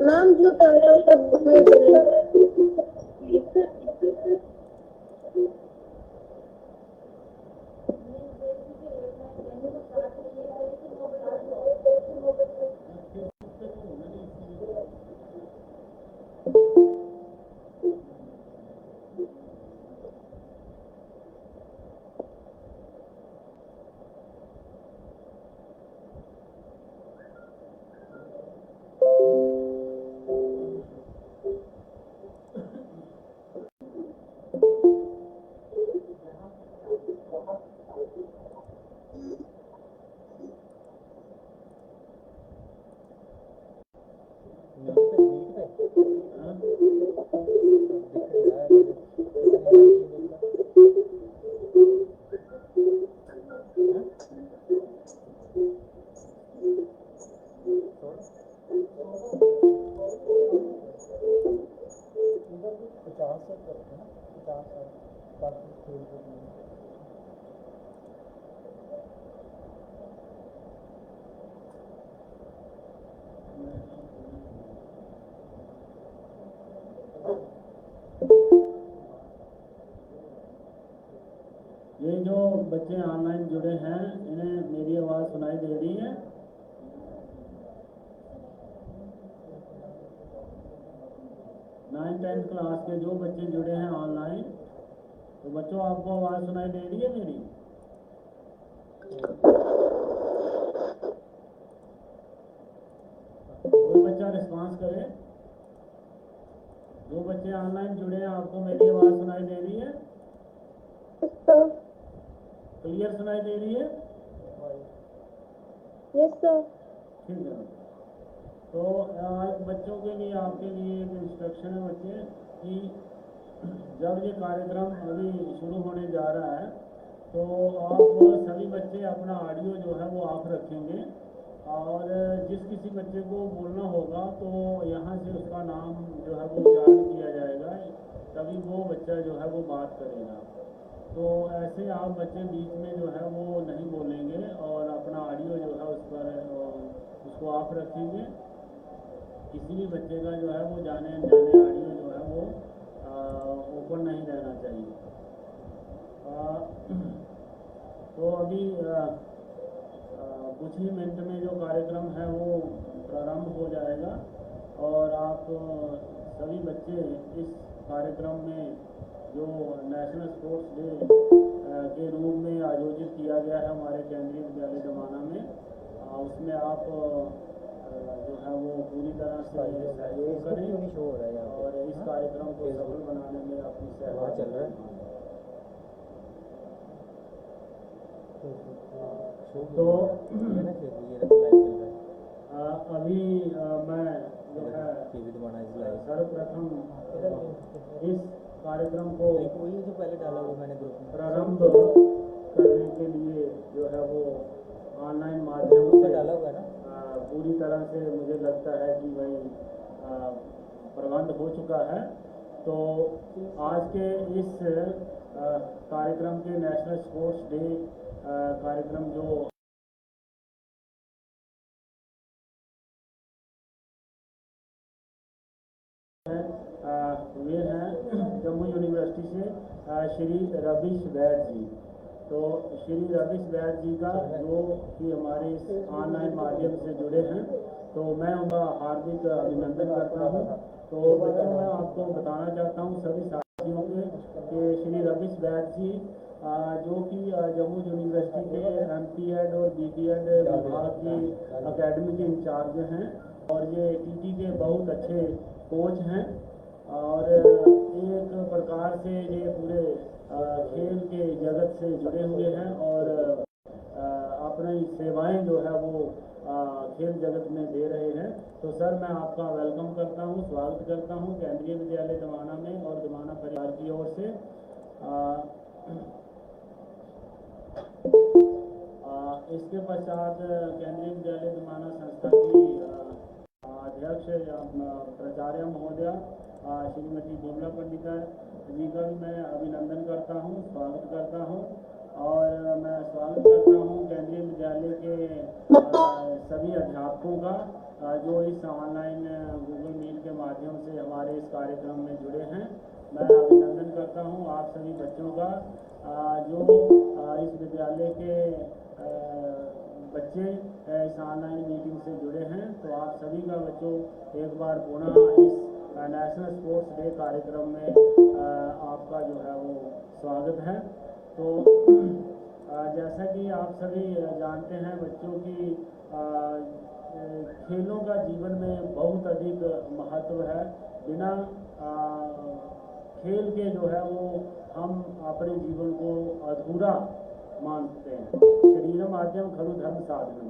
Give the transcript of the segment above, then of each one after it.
नाम जो तारा सब में ये जो बच्चे ऑनलाइन जुड़े हैं इन्हें मेरी आवाज़ सुनाई दे रही है? नाइन 10th क्लास के जो बच्चे जुड़े हैं ऑनलाइन, तो बच्चों आपको आवाज़ सुनाई दे रही है मेरी? कोई बच्चा रिस्पांस करे? जो बच्चे ऑनलाइन जुड़े हैं आपको मेरी आवाज़ सुनाई दे रही है? क्लियर सुनाई दे रही है? Yes sir. ठीक है। तो आज बच्चों के लिए आपके लिए एक इंस्ट्रक्शन है बच्चे कि जब ये कार्यक्रम अभी शुरू होने जा रहा है तो आप सभी बच्चे अपना ऑडियो जो है वो ऑफ रखेंगे और जिस किसी बच्चे को बोलना होगा तो यहाँ से उसका नाम जो है वो उच्चारण किया जाएगा, तभी वो बच्चा जो है वो बात करेगा। तो ऐसे आप बच्चे बीच में जो है वो नहीं बोलेंगे और अपना ऑडियो जो है उस पर उसको ऑफ रखेंगे। किसी भी बच्चे का जो है वो जाने अनजाने ऑडियो जो है वो ओपन नहीं रहना चाहिए। तो अभी कुछ ही मिनट में जो कार्यक्रम है वो प्रारंभ हो जाएगा और आप सभी बच्चे इस कार्यक्रम में जो नेशनल स्पोर्ट्स डे के रूप में आयोजित किया गया है हमारे केंद्रीय विद्यालय दमाना में, उसमें आप जो है वो पूरी तरह से सहयोग करें और इस कार्यक्रम को सफल बनाने में अपनी सहयोग चल रहा है। तो अभी मैं जो है सर्वप्रथम इस कार्यक्रम को प्रारंभ करने के लिए जो है वो ऑनलाइन माध्यम से पूरी तरह से मुझे लगता है कि भाई प्रबंध हो चुका है। तो आज के इस कार्यक्रम के नेशनल स्पोर्ट्स डे कार्यक्रम जो वे हैं जम्मू यूनिवर्सिटी से श्री रविश वैद जी। तो श्री रविश वैद जी का जो कि हमारे इस ऑनलाइन माध्यम से जुड़े हैं, तो मैं उनका हार्दिक अभिनंदन करता हूं। तो बच्चों मैं आपको बताना चाहता हूं सभी साथियों के कि श्री रविश वैद जी जो कि जम्मू यूनिवर्सिटी के MPEd और BPEd विभाग की अकेडमी के इंचार्ज हैं और ये TT के बहुत अच्छे कोच हैं और एक प्रकार से ये पूरे खेल के जगत से जुड़े हुए हैं और अपनी सेवाएं जो है वो खेल जगत में दे रहे हैं। तो सर मैं आपका वेलकम करता हूं, स्वागत करता हूं केंद्रीय विद्यालय दमाना में और दमाना परिवार की ओर से। इसके पश्चात केंद्रीय विद्यालय धर्माना संस्था की अध्यक्ष प्राचार्य महोदया श्रीमती विमला पंडिता जी का भी मैं अभिनंदन करता हूँ, स्वागत करता हूँ। और मैं स्वागत करता हूँ केंद्रीय विद्यालय के सभी अध्यापकों का जो इस ऑनलाइन गूगल मीट के माध्यम से हमारे इस कार्यक्रम में जुड़े हैं। मैं अभिनंदन करता हूँ आप सभी बच्चों का जो इस विद्यालय के बच्चे इस ऑनलाइन मीटिंग से जुड़े हैं। तो आप सभी का बच्चों एक बार पुनः इस नेशनल स्पोर्ट्स डे कार्यक्रम में आपका जो है वो स्वागत है। तो जैसा कि आप सभी जानते हैं बच्चों की खेलों का जीवन में बहुत अधिक महत्व है। बिना खेल के जो है वो हम अपने जीवन को अधूरा मानते हैं। शरीरम माध्यम खलु धर्म साधनम।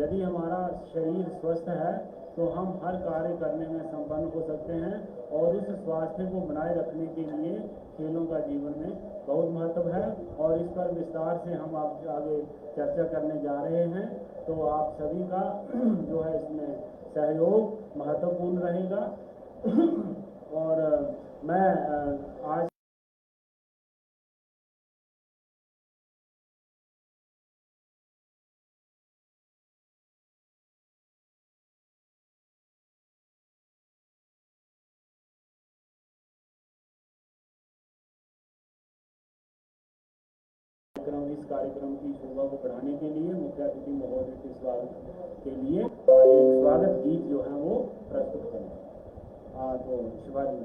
यदि हमारा शरीर स्वस्थ है तो हम हर कार्य करने में संपन्न हो सकते हैं और उस स्वास्थ्य को बनाए रखने के लिए खेलों का जीवन में बहुत महत्व है। और इस पर विस्तार से हम आप आगे चर्चा करने जा रहे हैं। तो आप सभी का जो है इसमें सहयोग महत्वपूर्ण रहेगा। और मैं आज इस कार्यक्रम की शोभा को बढ़ाने के लिए मुख्य अतिथि महोदय के स्वागत के लिए एक स्वागत गीत जो है वो प्रस्तुत करें। तो शिवाजी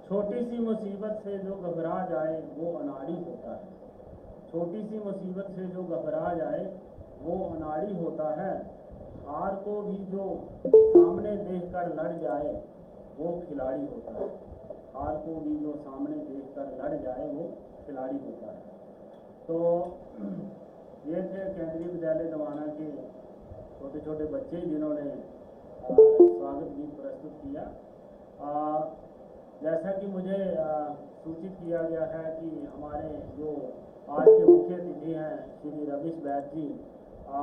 छोटी सी मुसीबत से जो घबरा जाए वो अनाड़ी होता है। छोटी सी मुसीबत से जो घबरा जाए वो अनाड़ी होता है। हार को भी जो सामने देखकर लड़ जाए वो खिलाड़ी होता है। हार को भी जो सामने देखकर लड़ जाए वो खिलाड़ी होता है। तो ये थे केंद्रीय विद्यालय दवाना के छोटे छोटे बच्चे जिन्होंने स्वागत गीत प्रस्तुत किया। जैसा कि मुझे सूचित किया गया है कि हमारे जो आज के मुख्य अतिथि हैं श्री रवीश वैद जी,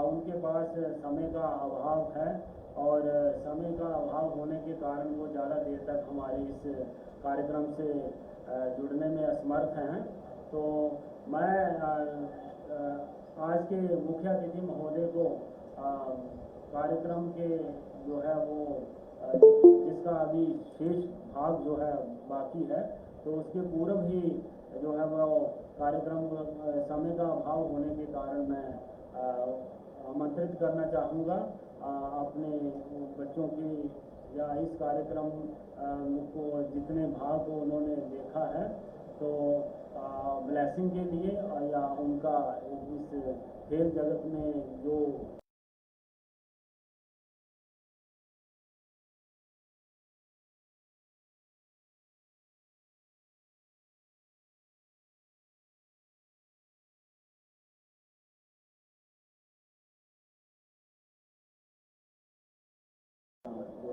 उनके पास समय का अभाव है और समय का अभाव होने के कारण वो ज़्यादा देर तक हमारे इस कार्यक्रम से जुड़ने में असमर्थ हैं। तो मैं आज के मुख्य अतिथि महोदय को कार्यक्रम के जो है वो जिसका अभी शेष भाग जो है बाकी है, तो उसके पूर्व ही जो है वो कार्यक्रम समय का अभाव होने के कारण मैं आमंत्रित करना चाहूँगा अपने बच्चों की या इस कार्यक्रम को जितने भाग को उन्होंने देखा है तो ब्लेसिंग के लिए या उनका इस खेल जगत में जो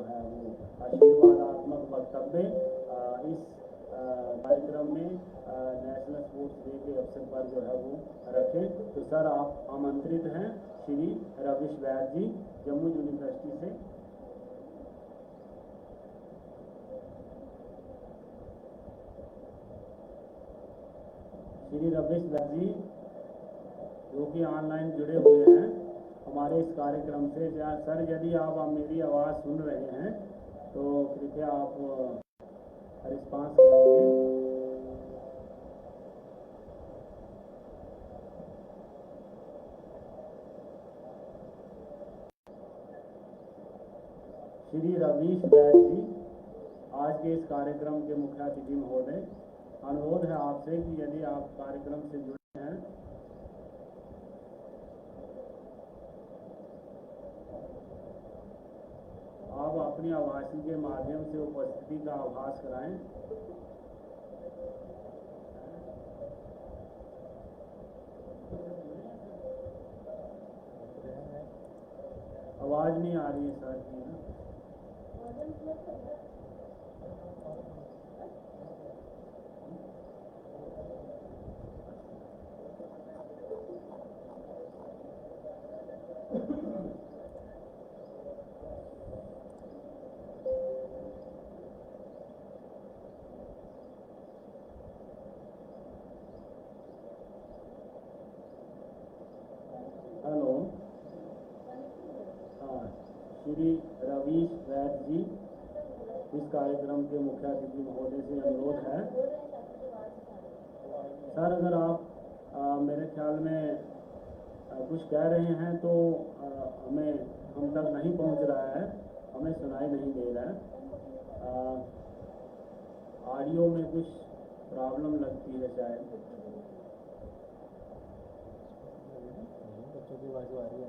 है वो आशीर्वादात्मक वक्तव्य इस कार्यक्रम में नेशनल स्पोर्ट्स डे के अवसर पर जो है वो रखें। तो सर आप आमंत्रित हैं श्री रवीश वैद जी जम्मू यूनिवर्सिटी से। श्री रवीश वैद जी जो कि ऑनलाइन जुड़े हुए हैं हमारे इस कार्यक्रम से। सर यदि आप मेरी आवाज़ सुन रहे हैं तो कृपया आप रिस्पांस करेंगे। श्री रवीश वैद जी आज के इस कार्यक्रम के मुख्य अतिथि महोदय, अनुरोध है आपसे कि यदि आप कार्यक्रम से जुड़े हैं आप अपनी आवाज़ के माध्यम से उपस्थिति का आभास कराएं। आवाज़ नहीं आ रही है सर की ना। हेलो, हाँ, श्री रवीश वैद जी इस कार्यक्रम के मुख्य अतिथि महोदय से अनुरोध है सर अगर आप मेरे ख्याल में कुछ कह रहे हैं तो हमें हम तक नहीं पहुंच रहा है, हमें सुनाई नहीं दे रहा है। ऑडियो में कुछ प्रॉब्लम लगती है शायद। बच्चों की आवाज़ आ रही है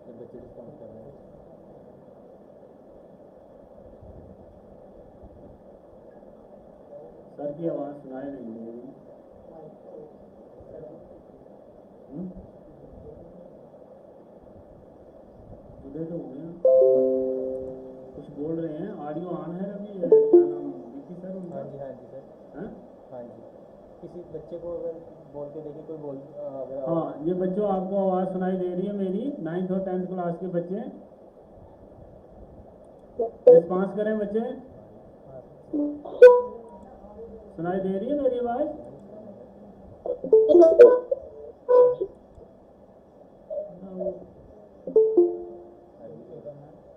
जब बच्चे रिस्पॉन्स कर रहे हैं। सर की आवाज़ सुनाई नहीं दे रही। जुड़े तो हुए हैं, कुछ बोल रहे हैं। ऑडियो ऑन है अभी, क्या नाम विकी सर उनका? हाँ जी सर। हाँ हाँ जी, किसी बच्चे को अगर बोल के देखिए कोई बोल अगर हाँ, ये बच्चों आपको आवाज़ सुनाई दे रही है मेरी? 9th और 10th क्लास के बच्चे रिस्पॉन्स करें। बच्चे सुनाई दे रही है मेरी आवाज़?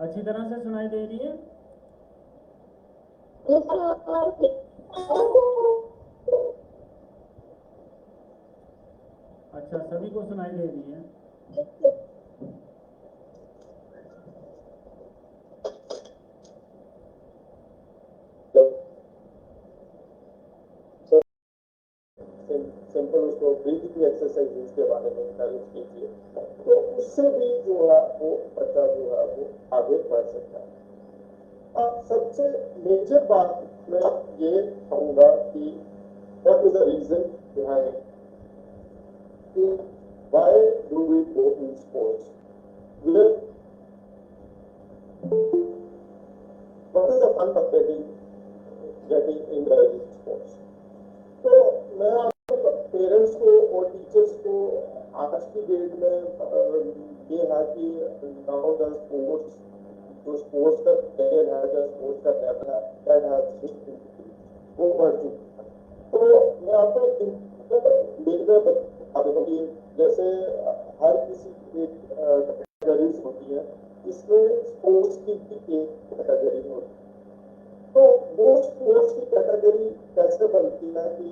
अच्छी तरह से सुनाई दे रही है? अच्छा, सभी को सुनाई दे रही है। सिंपल उसको ब्रीथिंग एक्सरसाइजेज के बारे में इंकरेज कीजिए, तो उससे भी जो है वो बच्चा जो है वो आगे बढ़ सकता है। अब सबसे मेजर बात मैं ये कहूँगा कि what is the reason behind कि why do we go in sports, what is the fun of getting indulged in sports? तो मैं आपको पेरेंट्स को और टीचर्स को आज की डेट में ये है कि नाउ द स्पोर्ट्स, जो स्पोर्ट्स का प्लेयर है, जो स्पोर्ट्स का लेवल है, दैट हैज वो बढ़ चुका है। तो मैं आपको डेट में बता दूँ कि जैसे हर किसी एक कैटेगरीज होती है, इसमें स्पोर्ट्स की भी एक कैटेगरी होती है। तो वो स्पोर्ट्स की कैटेगरी कैसे बनती है कि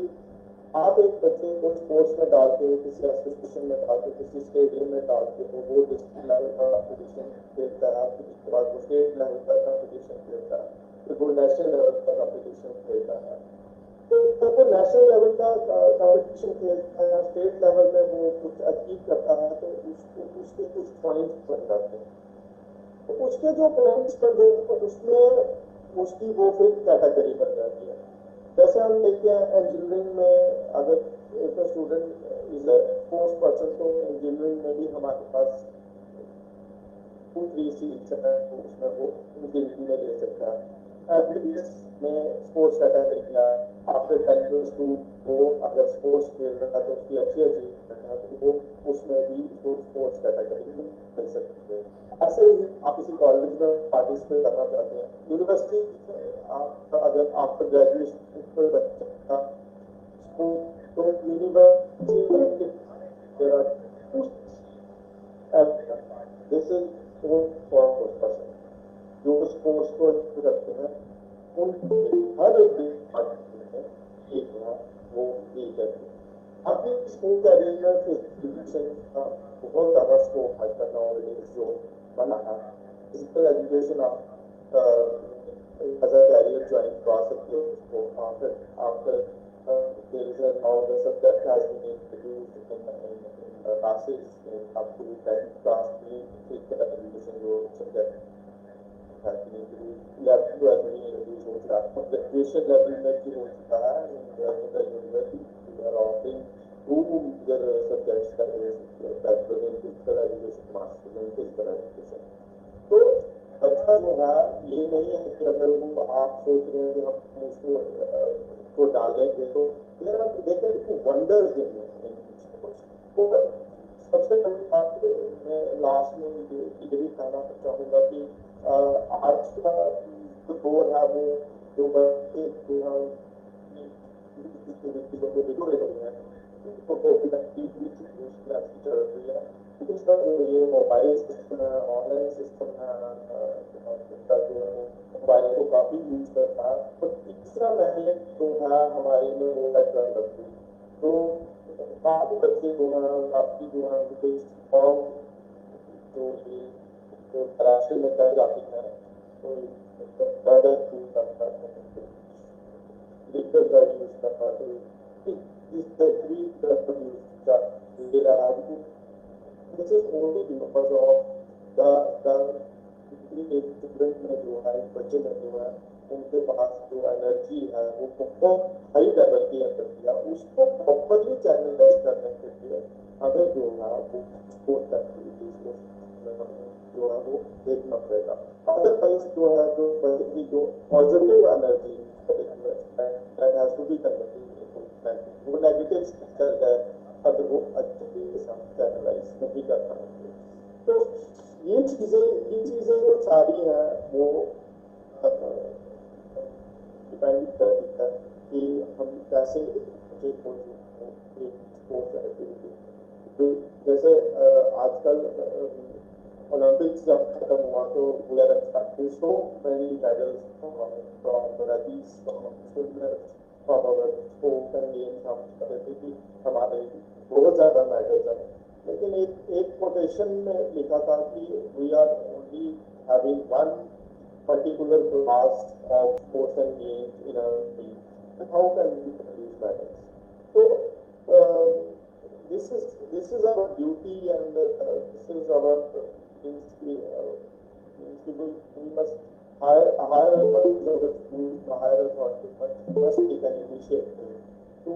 आप एक बच्चे को स्पोर्ट्स में डालते हो, किसी एसोसिएशन में डालते हो, किसी स्टेडियम में डालते हो, वो डिस्ट्रिक्ट लेवल का कॉम्पिटिशन खेलता है, फिर उसके बाद वो स्टेट लेवल का कॉम्पिटिशन खेलता है, फिर वो नेशनल लेवल का कॉम्पिटिशन खेलता है। तो जब वो नेशनल लेवल का कॉम्पिटिशन खेलता है, स्टेट लेवल में वो कुछ अचीव करता है, तो उसके कुछ पॉइंट्स बन जाते हैं। तो उसके जो पॉइंट्स बन गए तो उसमें उसकी वो फिर कैटेगरी बन जाती है। जैसे हम देखते हैं इंजीनियरिंग में, अगर एक student is a sports person, तो इंजीनियरिंग में भी हमारे पास 2-3 सीट्स है, तो उसमें वो इंजीनियरिंग में ले सकता है। एमबीबीएस में स्पोर्ट्स कैटेगरी है, आफ्टर 10+2 वो अगर स्पोर्ट्स खेल रहा है तो उसकी अच्छी अचीवमेंट है, तो वो उसमें भी वो स्पोर्ट्स कैटेगरी में मिल सकती है। ऐसे ही आप किसी कॉलेज में पार्टिसिपेट करना चाहते हैं, यूनिवर्सिटी आप अगर आफ्टर ग्रेजुएशन कोई बच्चा तो university this is for person जो स्पोर्ट्स को रखते हैं, उनके हर एक डिपार्टमेंट में एक है वो ये करते हैं। अभी स्कूल कैरियर में फिजिकल का बहुत ज़्यादा स्कोप है टेक्नोलॉजी जो बना है। फिजिकल एजुकेशन आप एज अ कैरियर ज्वाइन करा सकते हो उसको। After there is a now the subject has been introduced in classes, up to 10th class में physical education जो subject has been introduced, 11th to 12th में introduce हो चुका है, graduation level में भी हो चुका है। in the university we are offering 2 major subjects that is bachelor in physical education, master in physical education। तो अच्छा जो है ये नहीं है कि अगर वो आप सोच रहे हैं कि हम उसको डालेंगे तो देखें वंडर्स इन स्पोर्ट्स। तो सबसे बड़ी बात मैं लास्ट में ये भी कहना चाहूँगा कि आज का जो दौर है वो जो बच्चे जो है बिगड़ रहे हैं, तो चल रही है, ये मोबाइल सिस्टम है, ऑनलाइन सिस्टम है, मोबाइल को काफी यूज करता है। तो तीसरा मैंने जो है हमारे में वो रखती, तो काफी बच्चे जो है काफी जो है फॉर्म जो ये जो तलाशी में कर जाती है, तो यूज करता है, लिखकर का यूज करता है, तो इस तकरीब का ले रहा है। This is only because of the student में जो है बच्चे में जो है उनके पास जो एनर्जी है वो बहुत हाई लेवल की एनर्जी है, उसको प्रॉपरली चैनलाइज करने के लिए हमें जो है वो स्पोर्ट्स एक्टिविटीज को जो है वो देखना पड़ेगा। अदरवाइज जो है जो बच्चे की जो positive energy that has to be converted, वो नेगेटिव चल जाए अगर वो अच्छे के साथ चैनलाइज नहीं कर पाएंगे। तो ये चीजें जो सारी हैं वो डिपेंड करती है कि हम कैसे बच्चे को स्पोर्ट्स एक्टिविटी, तो जैसे आजकल ओलंपिक्स जब खत्म हुआ तो we are expecting so many medals from rallies from our sports and games. हम कहते थे कि हमारे बहुत ज़्यादा मेडल्स हैं, लेकिन एक कोटेशन में लिखा था कि we are only having one particular class of sports and games in our field, how can we produce medals. तो this is our duty, and this is our means we must hire authorities of the school, hire authorities must take an initiative to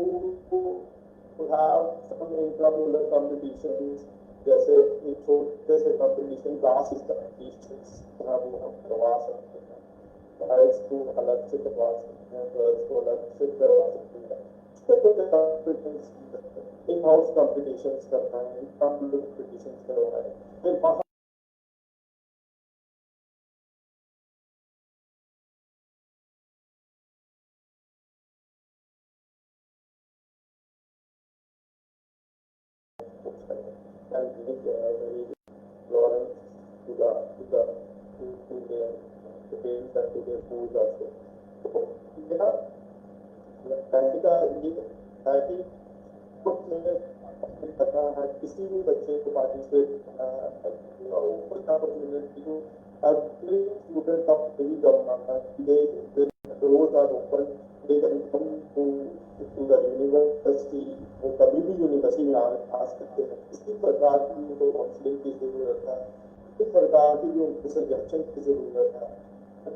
have some intramural competitions, जैसे एक छोटे से competition class competitions जहाँ वो हम करवा सकते हैं, बॉयज को अलग से करवा सकते हैं, गर्ल्स को अलग से करवा सकते हैं, छोटे कॉम्पिटिशन्स इन हाउस कॉम्पिटिशन्स करना है, इंट्रामुरल कॉम्पिटिशन्स करवाना है, फिर बाहर and make very Lawrence to their parents and to their schools also. So यह पहले का ये है कि कुछ में करना है किसी भी बच्चे को पार्टिसिपेट करना है, कोई opportunity to every student of any government, they doors are open, they can come to the university, वो कभी भी यूनिवर्सिटी में आ सकते हैं। किसी प्रकार की उनको काउंसलिंग की जरूरत है, किसी प्रकार की भी उनको सजेशन की जरूरत है,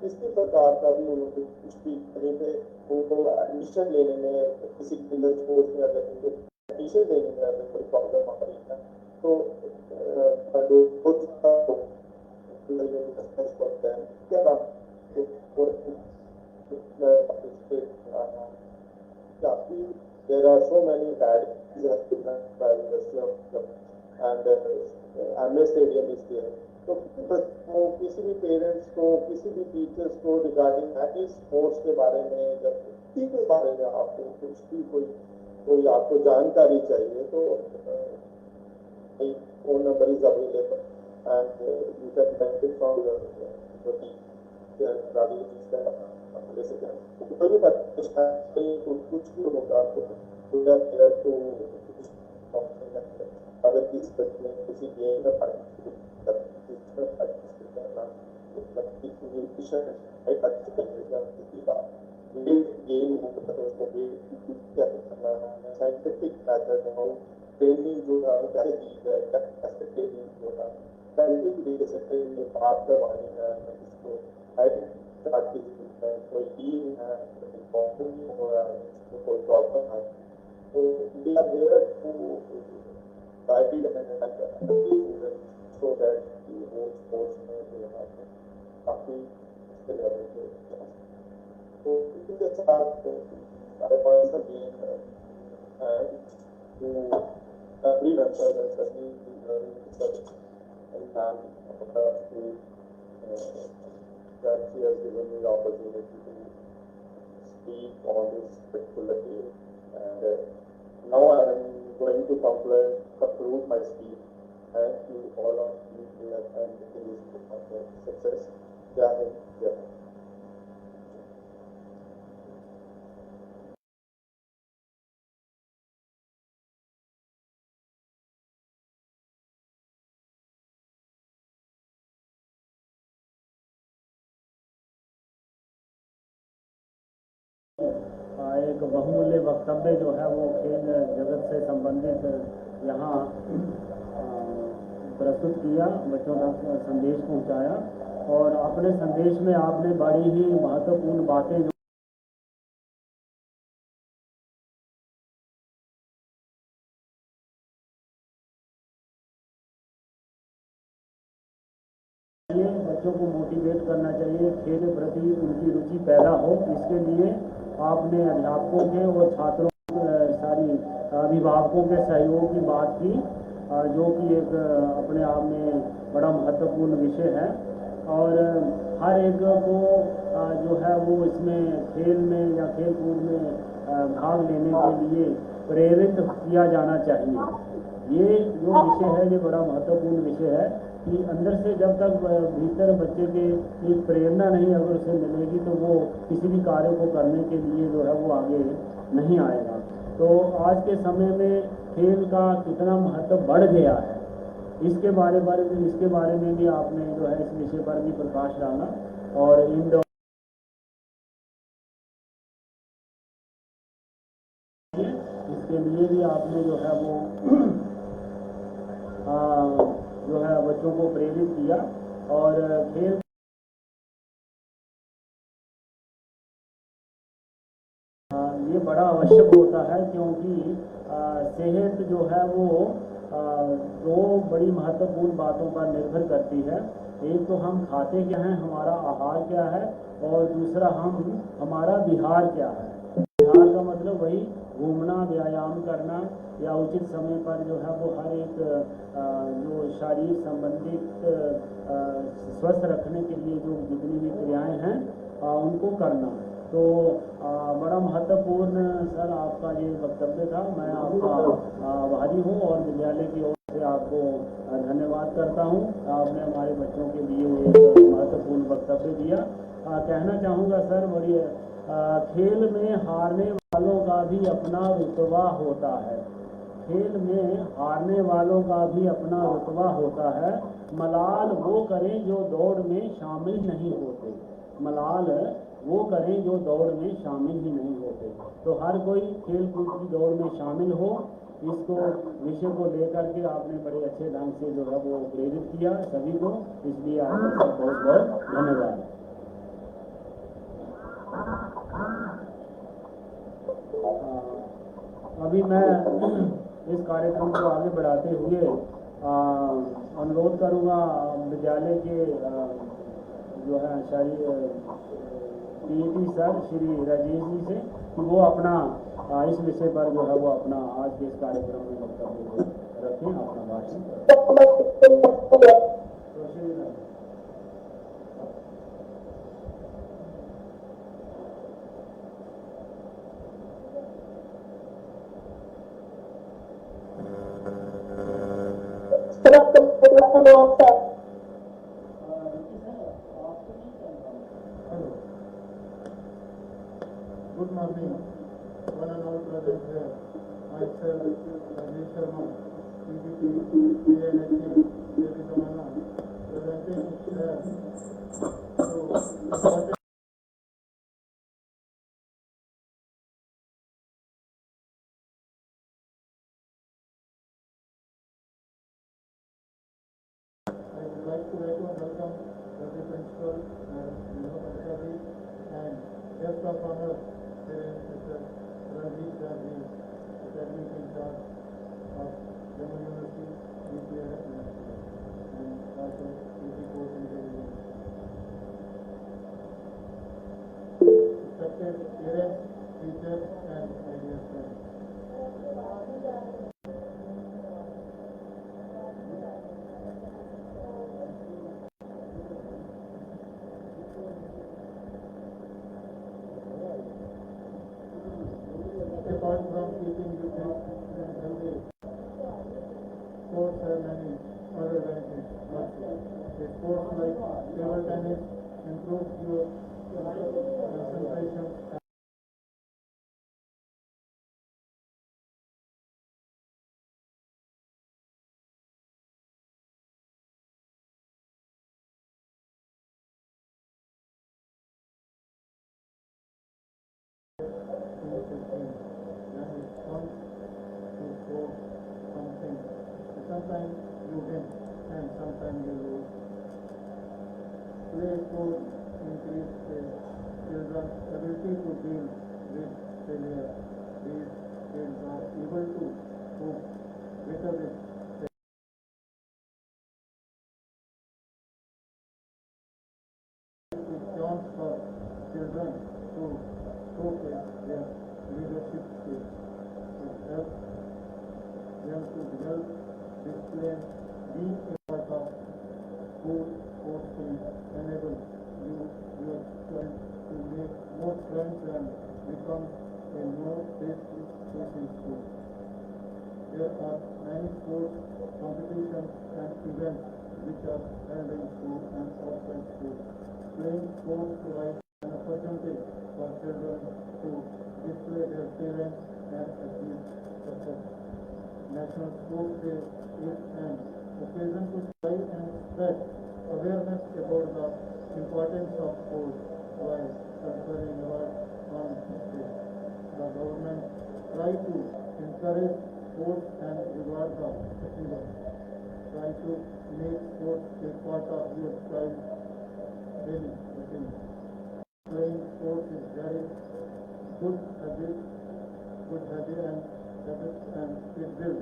किसी प्रकार का भी उनको कुछ भी कहीं पे उनको एडमिशन लेने में, किसी कोर्स में अगर उनको एडमिशन लेने में अगर कोई प्रॉब्लम आ रही है तो there are so many bad things by the University of and MS Stadium is there. तो बच्चों किसी भी पेरेंट्स को, किसी भी टीचर्स को रिगार्डिंग एनी स्पोर्ट्स के बारे में, जब किसी के बारे में आपको कुछ भी कोई आपको जानकारी चाहिए तो phone number is available and you can benefit from the कुछ भी होगा तो अगर किसी बच्चे ने किसी गेम में पार्टिसिपेट करना, गेम होता है उसको क्या करना है, साइंटिफिक मेथड हो, ट्रेनिंग जो है कैसे दी जाए, कैसे ट्रेनिंग होगा, साइंटिफिक जैसे ट्रेनिंग बात करवानी है, इसको कोई टीम है, कोई हो रहा है, कोई प्रॉब्लम है, तो we are there to guide and so that the whole sports में जो है काफी लेवल पे तो इसके साथ हमारे पास अभी to freelancers and study research and that she has given me the opportunity to speak on this particular day, and now I am going to conclude my speech. Thank you all of you here and this success. Jai Hind, Jai Hind. एक बहुमूल्य वक्तव्य जो है वो खेल जगत से संबंधित यहाँ प्रस्तुत किया, बच्चों तक संदेश पहुँचाया और अपने संदेश में आपने बड़ी ही महत्वपूर्ण बातें जो बच्चों को मोटिवेट करना चाहिए, खेल के प्रति उनकी रुचि पैदा हो, इसके लिए आपने अध्यापकों के और छात्रों सारी अभिभावकों के सहयोग की बात की, जो कि एक अपने आप में बड़ा महत्वपूर्ण विषय है और हर एक को जो है वो इसमें खेल में या खेल कूद में भाग लेने के लिए प्रेरित किया जाना चाहिए। ये जो विषय है ये बड़ा महत्वपूर्ण विषय है कि अंदर से जब तक भीतर बच्चे के एक प्रेरणा नहीं अगर उसे मिलेगी तो वो किसी भी कार्य को करने के लिए जो है वो आगे नहीं आएगा। तो आज के समय में खेल का कितना महत्व बढ़ गया है इसके बारे में भी आपने जो है इस विषय पर भी प्रकाश डाला और इंडोर के लिए भी आपने जो है वो जो है बच्चों को प्रेरित किया और खेल ये बड़ा आवश्यक होता है क्योंकि सेहत जो है वो दो बड़ी महत्वपूर्ण बातों पर निर्भर करती है। एक तो हम खाते क्या हैं, हमारा आहार क्या है, और दूसरा हमारा विहार क्या है। विहार का मतलब वही घूमना, व्यायाम करना या उचित समय पर जो है वो हर एक जो शारीरिक संबंधित स्वस्थ रखने के लिए जो जितनी भी क्रियाएं हैं उनको करना। तो बड़ा महत्वपूर्ण सर आपका ये वक्तव्य था। मैं आपका आभारी हूँ और विद्यालय की ओर से आपको धन्यवाद करता हूँ। आपने हमारे बच्चों के लिए एक महत्वपूर्ण वक्तव्य दिया। कहना चाहूँगा सर बड़ी खेल में हारने वालों का भी अपना रुतबा होता है। खेल में हारने वालों का भी अपना रुतबा होता है। मलाल वो करें जो दौड़ में शामिल नहीं होते। मलाल वो करें जो दौड़ में शामिल ही नहीं होते। तो हर कोई खेल कूद की दौड़ में शामिल हो, इसको विषय को लेकर के आपने बड़े अच्छे ढंग से जो है वो प्रेरित किया सभी को, इसलिए आपका बहुत बहुत धन्यवाद। अभी मैं इस कार्यक्रम को आगे बढ़ाते हुए अनुरोध करूँगा विद्यालय के जो है पीईटी सर श्री राजेश जी से कि वो अपना इस विषय पर जो है वो अपना आज के इस कार्यक्रम में वक्तव्य रखें, अपना भाषण। तो Shri Good morning, one and all present here. Myself, Rajesh Sharma, PBT, PNHE, Devi Zamana, presenting here to I would like to welcome the principal and guest of honor, Mr. Ranjit Gandhi, academic in charge of Jammu University, UPR, and also UP Course Intelligence. Respected parents, teachers, and my dear friends. Apart from keeping you fit and healthy, sports have many other benefits. A sports like table tennis improves your concentration sometimes you win and sometimes you lose. Play sports increase children's ability to deal with failure. These kids are able to cope better with chance for children to showcase their leadership skills. It helps them to develop discipline. Being a part of school sports team enables your child to make more friends and become a more face-to-face in school. There are many sports competitions and events which are held in school and outside school. Playing sports provides an opportunity for children to display their talents and achieve success. National Sports Day is an occasion to strive and spread awareness about the importance of sports while conferring awards on this day. The government tries to encourage encourage sports and reward the achievers. Try to make sports a part of your child's daily routine. Playing sports is very good habit and it will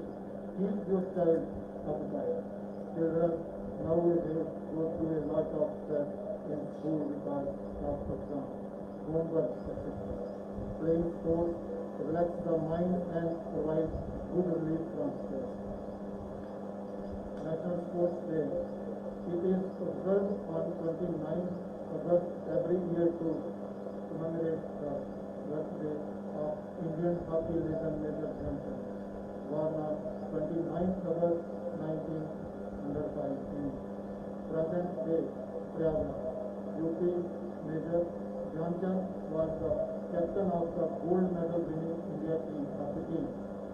keep your child occupied. Children nowadays go through a lot of stress in school because of exams, homework, etc. Playing sports relax the mind and provide good relief from stress. National Sports Day. It is observed on 29th August every year to commemorate the birthday of Indian hockey legend Major Dhyanchand. Born on 29th August 1905 in present day Prayagraj, UP. Major Dhyanchand was the captain of the gold medal winning India team hockey team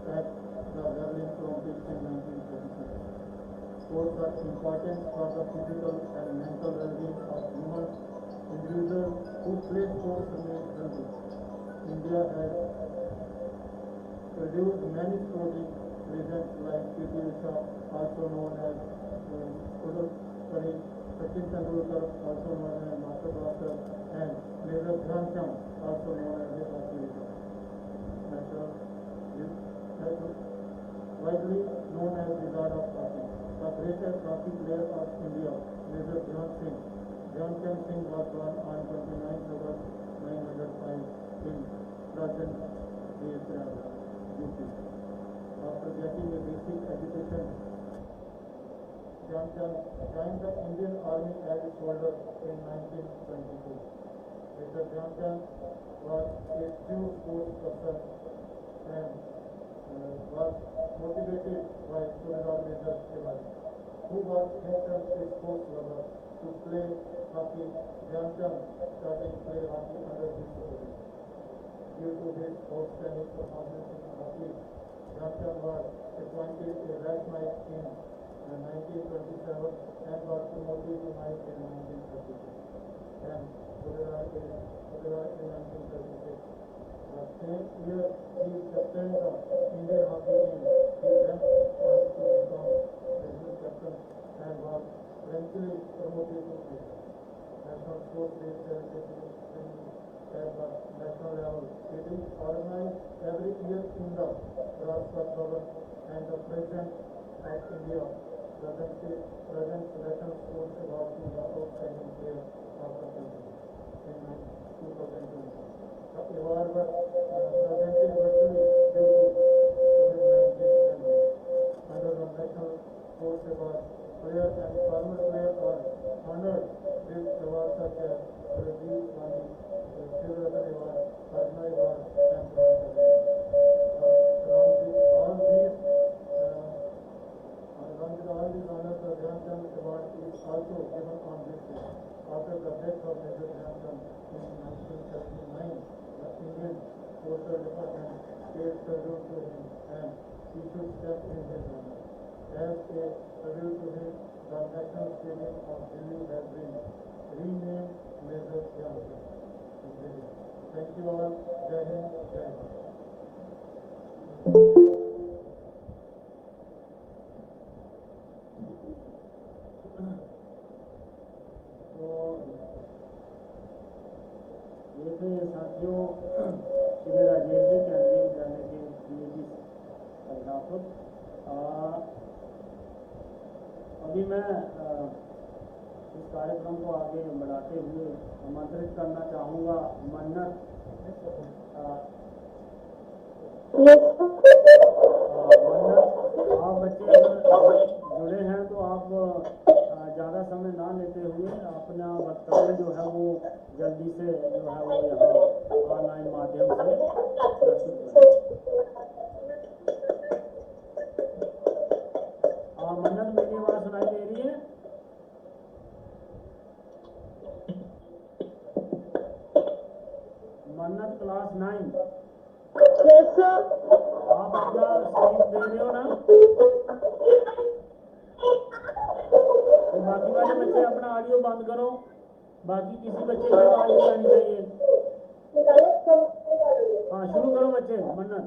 at the Berlin Olympics in 1936. Sports are important for the physical and mental well-being of human individuals who play sports remain healthy. India has produced many sporting legends like P.T. Usha, also known as Sachin Tendulkar, also known as Master Blaster, and Major Dhyanchand, also known as the hockey legend. Widely known as the God of Hockey. The greatest hockey player of India, Major Dhyanchand Singh was born on 29th August 1905 in present day Prayagraj, UP. After getting a basic education, Dhyanchand joined the Indian Army as a soldier in 1922. Major Dhyanchand was a true sports person and was motivated by Suraj Major Tiwari, who was himself a sports lover. To play hockey, Dhyanchand started play hockey under his supervision. Due to his outstanding performance in hockey, Dhyanchand was appointed a Red Knight in 1927 and was promoted to Knight in 1936 and Suraj in 1936. The same year he captained the Indian hockey team. He went on to become national captain and was eventually promoted to player. National Sports Day celebration at the national level. It is organized every year in the Rajpath Bhavan and the President of India presents National Sports Award to the outstanding player of the country in 2020. The award was presented virtually due to COVID-19 pandemic. Under the National Sports Award, players and former players are honored with awards such as Rajiv Gandhi, Silver Award, Padma Award, and Bronze Award. Along with all these honors, the Dhyanchand Award is also given on this day. After the death of Major Dhyanchand in 1979, the Indian Postal Department paid tribute to him and issued steps in his honor. As a tribute to him, the National Stadium of Delhi has been renamed Major Dhyanchand. Thank you all. Jai Hind, Jai Bharat. ये थे साथियों श्री राजेश जी केंद्रीय विद्यालय के DAG अध्यापक। अभी मैं इस कार्यक्रम को आगे बढ़ाते हुए आमंत्रित करना चाहूँगा मन्नत आप बच्चे अगर जुड़े हैं तो आप ज़्यादा समय ना लेते हुए अपना वक्तव्य जो है वो जल्दी से जो है वो यहाँ ऑनलाइन माध्यम से प्रस्तुत करें। मन्नत मेरी आवाज़ सुनाई दे रही है? मन्नत क्लास 9 आप अपना स्पीच दे रहे हो ना? तो बाकी वाले बच्चे अपना ऑडियो बंद करो। बाकी किसी बच्चे की आवाज नहीं आनी चाहिए। हाँ शुरू करो बच्चे। मन्नत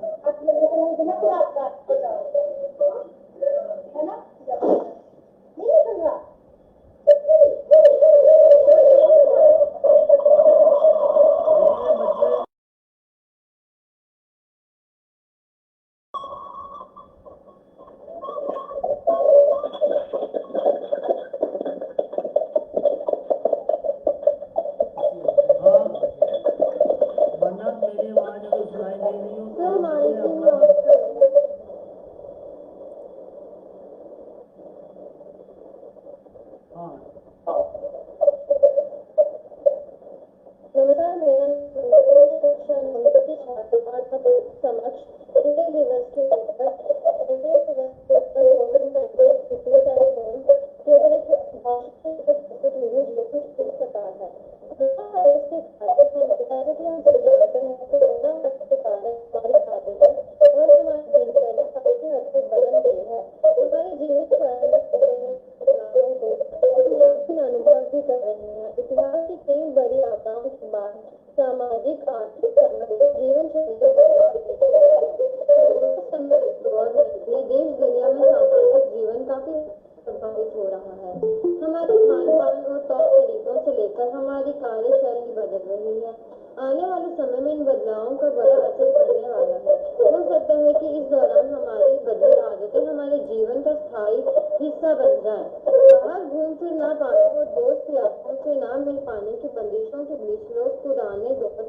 हमारी कार्यशैली बदल रही है। आने वाले समय में इन बदलावों का बड़ा असर पड़ने वाला है। हो सकता है कि इस दौरान हमारी बदली आदतें हमारे जीवन का स्थायी हिस्सा बन जाए। बाहर घूम फिर ना पाने और दोस्त यारों से ना मिल पाने की बंदिशों के बीच लोग पुराने दौर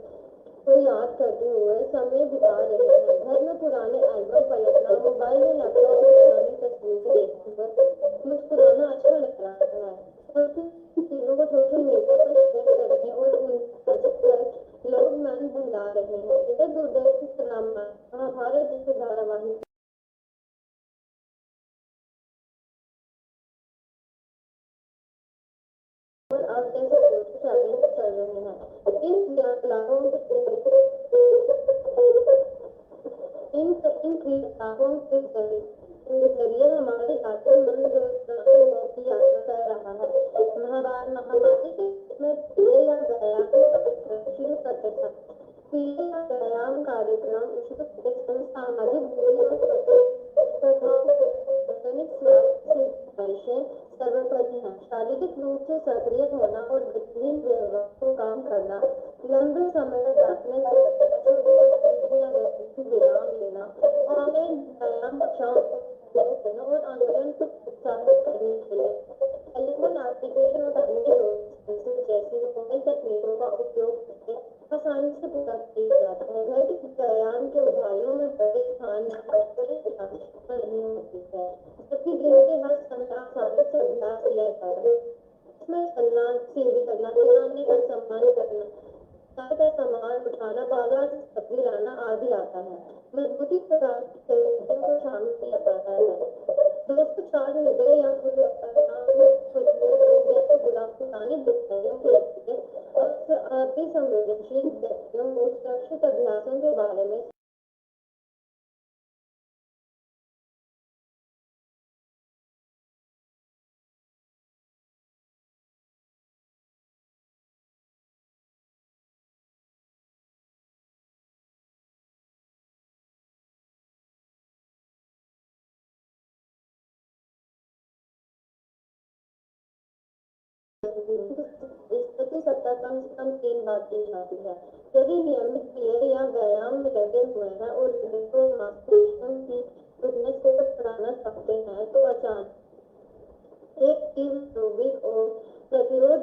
को याद करते हुए समय बिता रहे हैं। घर में पुराने एल्बम पलटना, मोबाइल या लैपटॉप में पुरानी तस्वीरें देखकर मुस्कुराना अच्छा लग रहा है। और फिर चीजों को सोशल मीडिया पर शेयर करने और उन लोग मन बहला रहे हैं। इधर दूरदर्शन रामायण महाभारत जैसे धारावाहिक और अब जैसे चैलेंज चल रहे हैं। इन क्रियाकलापों इन क्रियाकलापों के जरिए हमारे आत्मन की यात्रा कर रहा है। महामारी के में प्रिय या व्यायाम शुरू करते थे। प्रिय या व्यायाम कार्यक्रम शुरू करते समय सामाजिक दूरी और सर्वप्रथम है। शारीरिक रूप से सक्रिय होना और गतिहीन व्यवहार को काम करना, लंबे समय तक बैठने से विराम लेना, ऑनलाइन व्यायाम कक्षाओं को और आंदोलन को प्रोत्साहित करने के लिए टेलीफोन एप्लीकेशन और जैसी मोबाइल तकनीकों का उपयोग करके आसानी से पूरा किया जाता है। घर के व्यायाम के उदाहरणों में बड़े स्थान नहीं होती है, जबकि दिन के हर समय आसानी से अभ्यास किया जाता है। इसमें चलना, सीढ़ी करना, चलाने का सम्मान करना, का सामान उठाना, बाजार से सब्जी लाना आदि आता है। मजबूती प्रकार की गतिविधियों को शामिल किया जाता है। दोस्तों साथ मिलकर या जैसे पुरानी बीमारियों के लिए अति संवेदनशील व्यक्तियों को सुरक्षित अभ्यासों के बारे में प्रति सप्ताह कम से कम 3 बार की जाती है। यदि नियमित क्रिया या व्यायाम में लगे हुए हैं और को मांसपेशियों की फिटनेस को बढ़ाना चाहते हैं तो अचानक एक तीव्र रोगिक और प्रतिरोध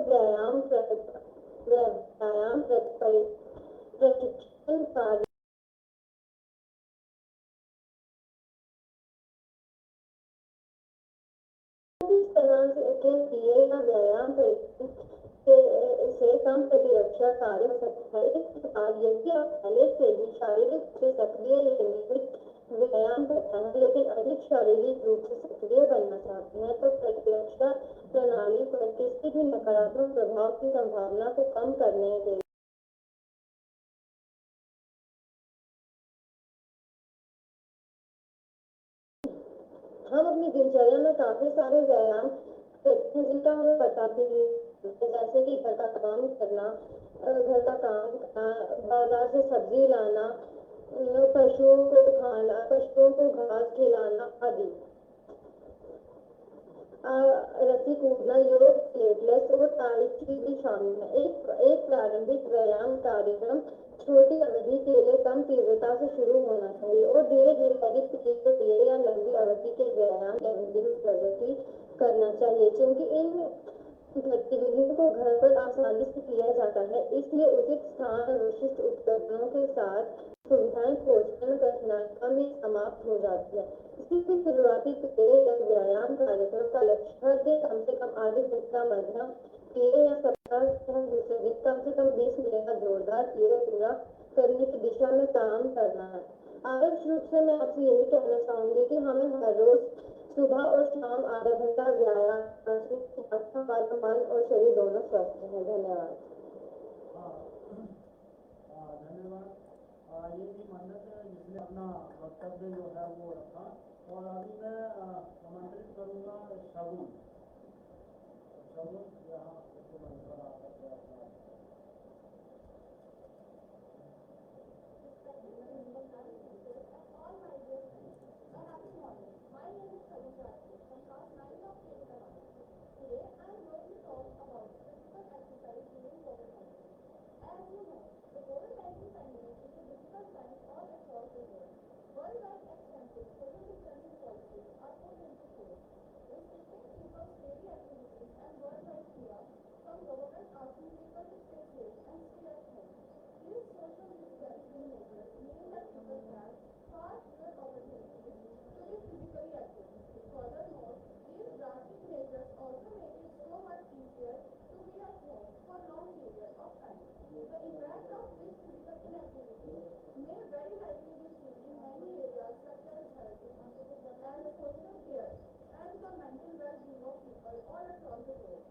प्रशिक्षण कार्य इस तरह के किए या व्यायाम से कम प्रतिरक्षा कार्य हो सकता है। इस प्रकार यदि आप पहले से ही शारीरिक रूप से सक्रिय नियमित व्यायाम करते हैं लेकिन अधिक शारीरिक रूप से सक्रिय बनना चाहते हैं तो प्रतिरक्षा प्रणाली पर किसी भी नकारात्मक प्रभाव की संभावना को कम करने के हम अपनी दिनचर्या में काफी सारे व्यायाम करते हैं जिनका हमें पता भी नहीं, जैसे कि घर का काम करना, बाजार से सब्जी लाना, पशुओं को घास खिलाना आदि। रस्सी कूदना, योग, प्लेटलेस और ताई ची भी शामिल है। एक प्रारंभिक व्यायाम कार्यक्रम छोटी अवधि के लिए कम तीव्रता से शुरू होना चाहिए और धीरे धीरे अधिक तीव्र या लंबी अवधि के व्यायाम प्रगति करना चाहिए। क्योंकि इन गतिविधियों को घर पर आसानी से किया जाता है, इसलिए उचित स्थान और विशिष्ट उपकरणों के साथ सुविधाएं खोजने में कठिनाई कम ही समाप्त हो जाती है। इसी शुरुआती व्यायाम कार्यक्रम का लक्ष्य हर दिन कम से कम आधे दिन का मध्यम क्रिया या सप्ताह दूसरे दिन कम से कम 20 मिनट का जोरदार क्रिया पूरा करने की दिशा में काम करना है। आदर्श रूप से मैं आपसे यही कहना चाहूंगी कि हमें हर रोज सुबह और शाम आधा घंटा व्यायाम हमारा मन और शरीर दोनों स्वस्थ है। धन्यवाद। धन्यवाद। ये भी मन्नत है जिसने अपना वक्तव्य जो है वो रखा और अभी मैं आमंत्रित करूँगा शगुन यहाँ पर आकर अपना Today I am going to talk about physical exercise during COVID. government asking people to stay safe and stay at home. These social distancing measures mean that people have far fewer opportunities to be physically active. Furthermore, these drastic measures also make it so much easier to be at home for long periods of time. The impact of this physical inactivity may very likely be seen in many areas such as health and social care and the mental well-being of people all across the globe.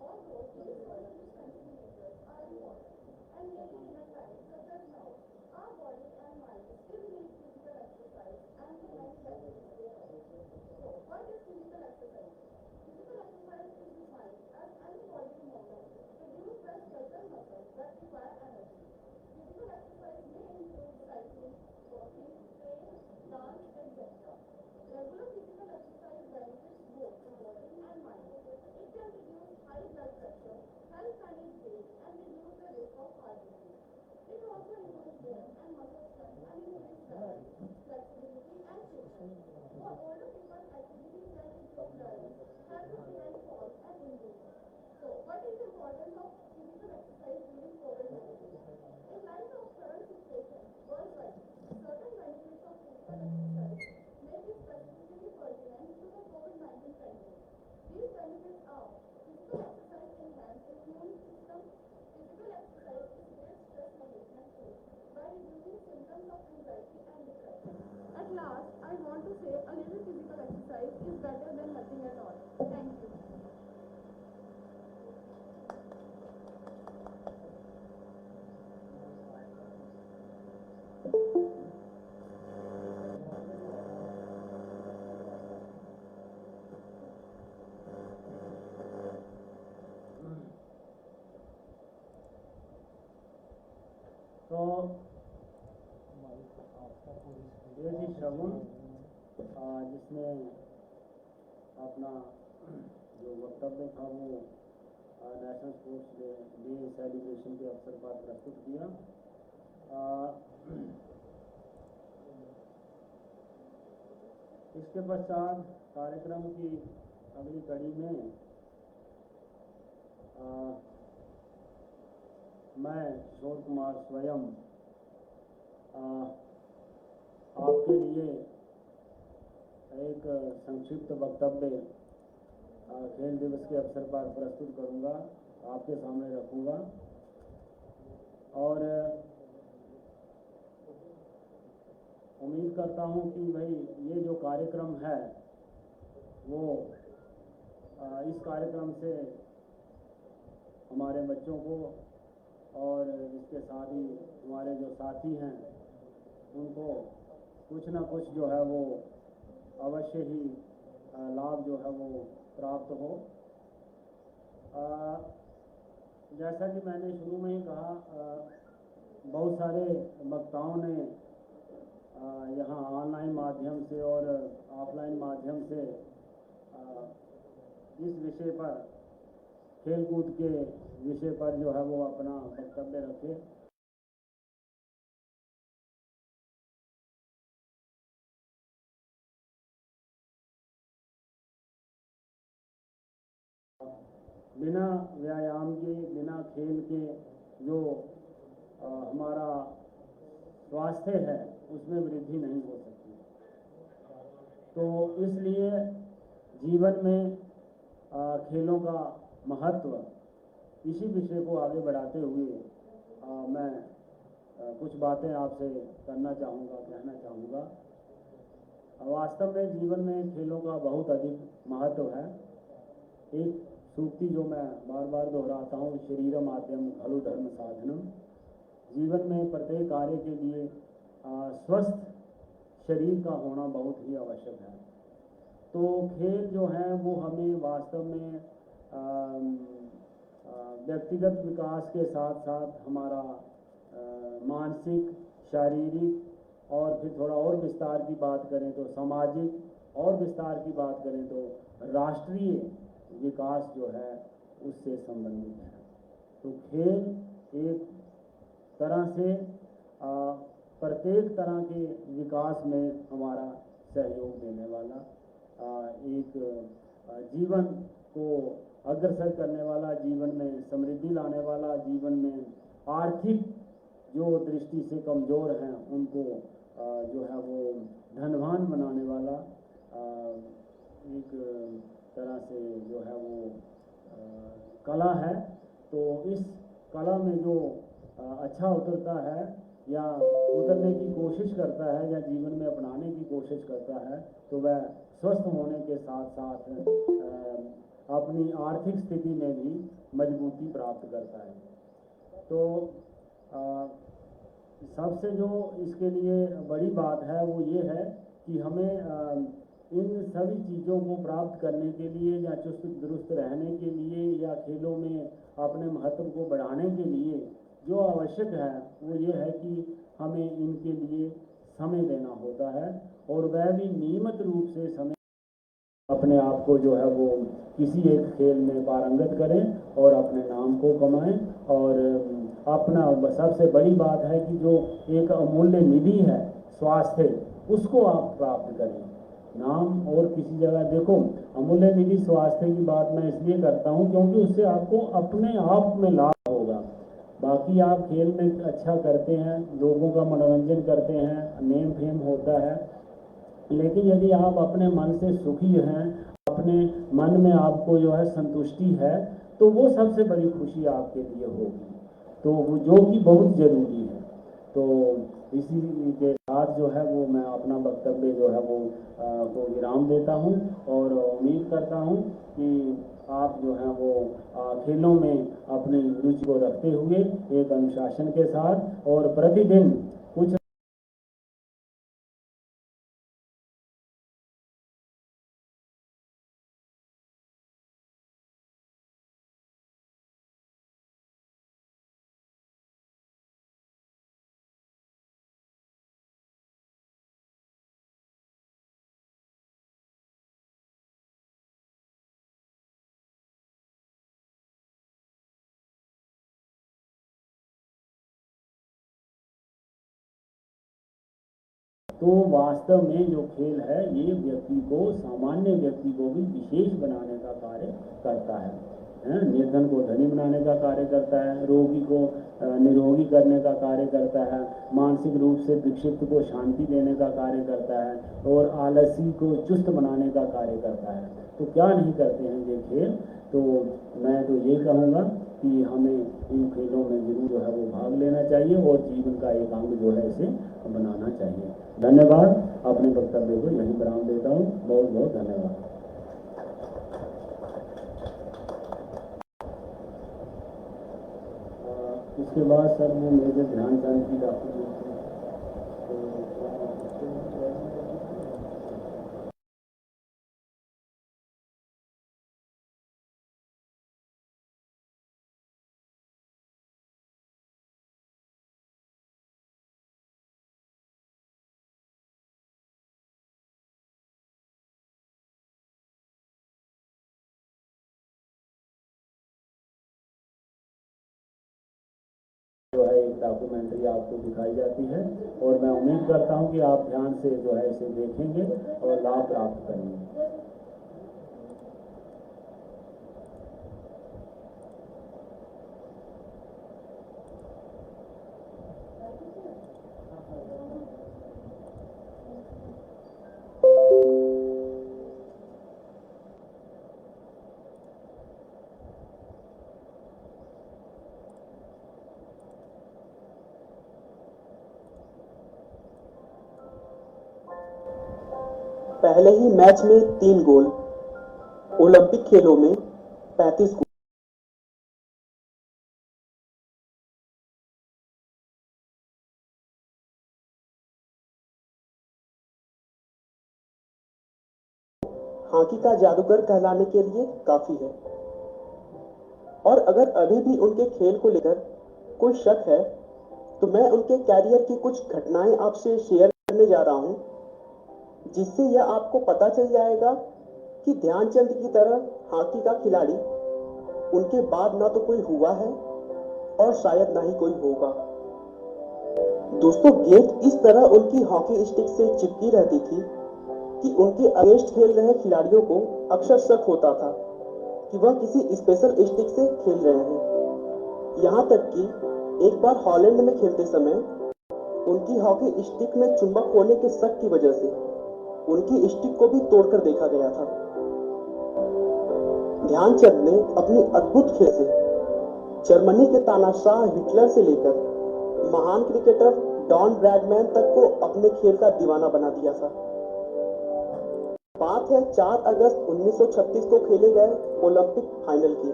Although these social distancing measures are important and maybe in a time such as now, our body and mind still need physical exercise and the many benefits they have. So, what is physical exercise? Physical exercise is defined as any bodily movement produced by certain muscles that require energy. Physical exercise may include cycling, walking, playing, dance, etc. Regular physical exercise benefits both the body and mind. It can reduce high blood pressure, help manage weight, and reduce the risk of heart disease. It also improves bone and muscle strength and increases balance, flexibility, and fitness. For older people, activities can improve balance, help to prevent falls and injuries. So, what is the importance of physical exercise during COVID-19? In light of current situation worldwide, certain benefits of physical exercise may be specifically pertinent to the COVID-19 pandemic. These benefits are: physical exercise enhances immune system. Physical exercise is great stress management tool by reducing symptoms of anxiety and depression. At last, I want to say a little physical exercise is better than nothing at all. Thank you. तो ये थी शगुन जिसने अपना जो वक्तव्य था वो national sports day celebration के अवसर पर प्रस्तुत किया। इसके पश्चात कार्यक्रम की अगली कड़ी में मैं किशोर कुमार स्वयं आपके लिए एक संक्षिप्त वक्तव्य खेल दिवस के अवसर पर प्रस्तुत करूंगा, आपके सामने रखूंगा। और उम्मीद करता हूं कि भाई ये जो कार्यक्रम है वो इस कार्यक्रम से हमारे बच्चों को और इसके साथ ही हमारे जो साथी हैं उनको कुछ ना कुछ जो है वो अवश्य ही लाभ जो है वो प्राप्त हो। जैसा कि मैंने शुरू में ही कहा, बहुत सारे वक्ताओं ने यहाँ ऑनलाइन माध्यम से और ऑफलाइन माध्यम से इस विषय पर, खेलकूद के विषय पर जो है वो अपना वक्तव्य रखे। बिना व्यायाम के, बिना खेल के जो हमारा स्वास्थ्य है उसमें वृद्धि नहीं हो सकती। तो इसलिए जीवन में खेलों का महत्व, इसी विषय को आगे बढ़ाते हुए मैं कुछ बातें आपसे करना चाहूँगा, कहना चाहूँगा। वास्तव में जीवन में खेलों का बहुत अधिक महत्व है। एक सूक्ति जो मैं बार बार दोहराता हूँ, शरीरम आद्यम खलु धर्म साधनम। जीवन में प्रत्येक कार्य के लिए स्वस्थ शरीर का होना बहुत ही आवश्यक है। तो खेल जो है वो हमें वास्तव में व्यक्तिगत विकास के साथ साथ हमारा मानसिक, शारीरिक और फिर थोड़ा और विस्तार की बात करें तो सामाजिक, और विस्तार की बात करें तो राष्ट्रीय विकास जो है उससे संबंधित है। तो खेल एक तरह से प्रत्येक तरह के विकास में हमारा सहयोग देने वाला एक जीवन को अग्रसर करने वाला, जीवन में समृद्धि लाने वाला, जीवन में आर्थिक जो दृष्टि से कमज़ोर हैं उनको जो है वो धनवान बनाने वाला एक तरह से जो है वो कला है। तो इस कला में जो अच्छा उतरता है या उतरने की कोशिश करता है या जीवन में अपनाने की कोशिश करता है, तो वह स्वस्थ होने के साथ साथ अपनी आर्थिक स्थिति में भी मजबूती प्राप्त करता है। तो सबसे जो इसके लिए बड़ी बात है वो ये है कि हमें इन सभी चीज़ों को प्राप्त करने के लिए या चुस्त दुरुस्त रहने के लिए या खेलों में अपने महत्व को बढ़ाने के लिए जो आवश्यक है वो ये है कि हमें इनके लिए समय देना होता है, और वह भी नियमित रूप से समय अपने आप को जो है वो किसी एक खेल में पारंगत करें और अपने नाम को कमाएं। और अपना सबसे बड़ी बात है कि जो एक अमूल्य निधि है स्वास्थ्य, उसको आप प्राप्त करें। नाम और किसी जगह देखो, अमूल्य निधि स्वास्थ्य की बात मैं इसलिए करता हूँ क्योंकि उससे आपको अपने आप में लाभ होगा। बाकी आप खेल में अच्छा करते हैं, लोगों का मनोरंजन करते हैं, नेम फेम होता है, लेकिन यदि आप अपने मन से सुखी हैं, अपने मन में आपको जो है संतुष्टि है, तो वो सबसे बड़ी खुशी आपके लिए होगी, तो वो जो कि बहुत ज़रूरी है। तो इसी के साथ जो है वो मैं अपना वक्तव्य जो है वो को विराम देता हूँ और उम्मीद करता हूँ कि आप जो है वो खेलों में अपनी रुचि को रखते हुए एक अनुशासन के साथ और प्रतिदिन कुछ तो वास्तव में जो खेल है ये व्यक्ति को, सामान्य व्यक्ति को भी विशेष बनाने का कार्य करता है, निर्धन को धनी बनाने का कार्य करता है, रोगी को निरोगी करने का कार्य करता है, मानसिक रूप से विक्षिप्त को शांति देने का कार्य करता है और आलसी को चुस्त बनाने का कार्य करता है। तो क्या नहीं करते हैं ये खेल। तो मैं तो ये कहूँगा कि हमें इन खेलों में जरूर जो है वो भाग लेना चाहिए और जीवन का एक अंग जो है इसे बनाना चाहिए। धन्यवाद। अपने वक्तव्य को यहीं विराम देता हूँ। बहुत बहुत धन्यवाद। इसके बाद सर वो मेजर ध्यानचंद की डॉक्टर जो है एक डॉक्यूमेंट्री आपको दिखाई जाती है और मैं उम्मीद करता हूं कि आप ध्यान से जो है इसे देखेंगे और लाभ प्राप्त करेंगे। पहले ही मैच में 3 गोल, ओलंपिक खेलों में 35 गोल। हॉकी का जादूगर कहलाने के लिए काफी है। और अगर अभी भी उनके खेल को लेकर कोई शक है तो मैं उनके कैरियर की कुछ घटनाएं आपसे शेयर करने जा रहा हूं, जिससे यह आपको पता चल जाएगा कि ध्यानचंद की तरह हॉकी का खिलाड़ी उनके बाद ना तो कोई हुआ है और शायद ना ही कोई होगा। दोस्तों, गेंद इस तरह उनकी हॉकी स्टिक से चिपकी रहती थी कि उनके अगेंस्ट खेल रहे खिलाड़ियों को अक्सर शक होता था कि वह किसी स्पेशल स्टिक से खेल रहे हैं। यहाँ तक कि एक बार हॉलैंड में खेलते समय उनकी हॉकी स्टिक में चुंबक होने के शक की वजह से उनकी स्टिक को भी तोड़कर देखा गया था। ध्यानचंद ने अपनी अद्भुत खेल से जर्मनी के तानाशाह हिटलर से लेकर महान क्रिकेटर डॉन ब्रैडमैन तक को अपने खेल का दीवाना बना दिया था। बात है 4 अगस्त 1936 को खेले गए ओलंपिक फाइनल की,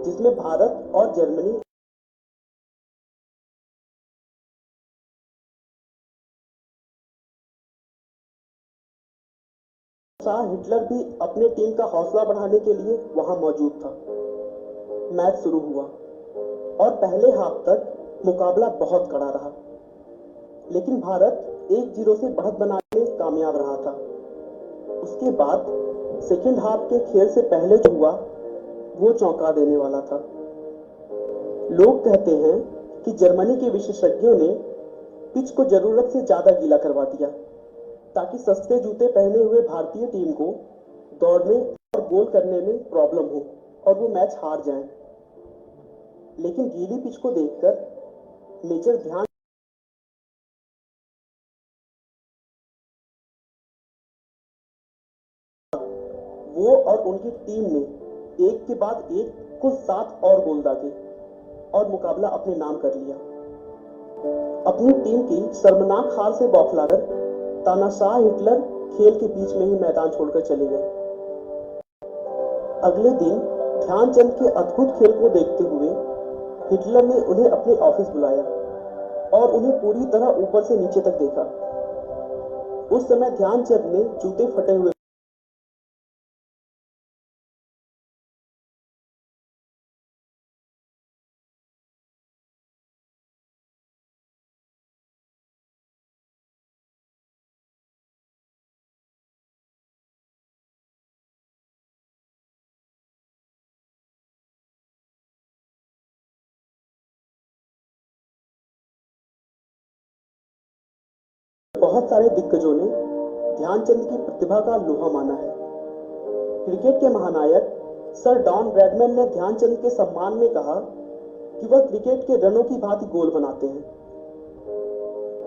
जिसमें भारत और जर्मनी शाह हिटलर भी अपने टीम का हौसला बढ़ाने के लिए वहां मौजूद था। मैच शुरू हुआ और पहले हाफ तक मुकाबला बहुत कड़ा रहा, लेकिन भारत 1-0 से बढ़त बनाने में कामयाब रहा था। उसके बाद सेकेंड हाफ के खेल से पहले जो हुआ वो चौंका देने वाला था। लोग कहते हैं कि जर्मनी के विशेषज्ञों ने पिच को जरूरत से ज्यादा गीला करवा दिया ताकि सस्ते जूते पहने हुए भारतीय टीम को दौड़ने और गोल करने में प्रॉब्लम हो और वो मैच हार जाएं। लेकिन गीली पिच को देखकर मेजर ध्यान वो और उनकी टीम ने एक के बाद एक कुल 7 और गोल दागे और मुकाबला अपने नाम कर लिया। अपनी टीम की शर्मनाक हार से बौखलाकर तानाशाह हिटलर खेल के बीच में ही मैदान छोड़कर चले गए। अगले दिन ध्यानचंद के अद्भुत खेल को देखते हुए हिटलर ने उन्हें अपने ऑफिस बुलाया और उन्हें पूरी तरह ऊपर से नीचे तक देखा। उस समय ध्यानचंद ने जूते फटे हुए बहुत सारे दिग्गजों ने ध्यानचंद की प्रतिभा का लोहा माना है। क्रिकेट के महानायक सर डॉन ब्रैडमैन ने ध्यानचंद के सम्मान में कहा कि वह क्रिकेट के रनों की भांति गोल बनाते हैं।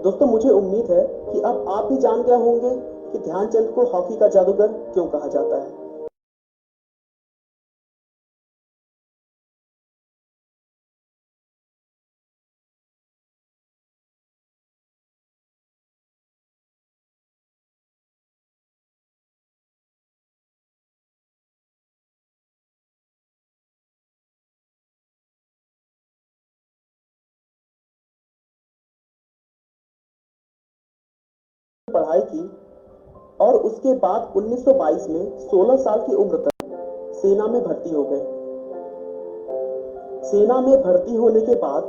दोस्तों, मुझे उम्मीद है कि अब आप भी जान गए होंगे कि ध्यानचंद को हॉकी का जादूगर क्यों कहा जाता है। पढ़ाई की और उसके बाद 1922 में 16 साल की उम्र तक सेना में भर्ती हो गए। सेना में भर्ती होने के बाद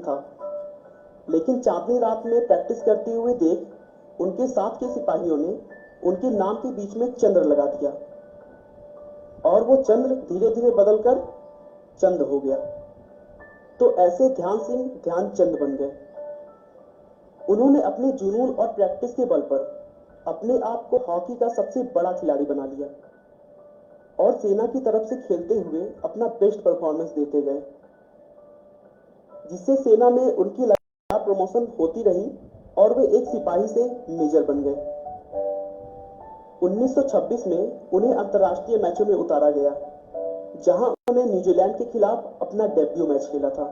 था, लेकिन चांदनी रात में प्रैक्टिस करते हुए देख उनके साथ के सिपाहियों ने उनके नाम के बीच में चंद्र लगा दिया और वो चंद्र धीरे धीरे बदलकर चंद हो गया। तो ऐसे ध्यान सिंह ध्यानचंद बन गए। उन्होंने अपने जुनून और प्रैक्टिस के बल पर अपने आप को हॉकी का सबसे बड़ा खिलाड़ी बना लिया और सेना की तरफ से खेलते हुए अपना बेस्ट परफॉर्मेंस देते गए, जिससे सेना में उनकी लगातार प्रमोशन होती रही और वे एक सिपाही से मेजर बन गए। 1926 में उन्हें अंतर्राष्ट्रीय मैचों में उतारा गया, जहां उन्होंने न्यूजीलैंड के खिलाफ अपना डेब्यू मैच खेला था।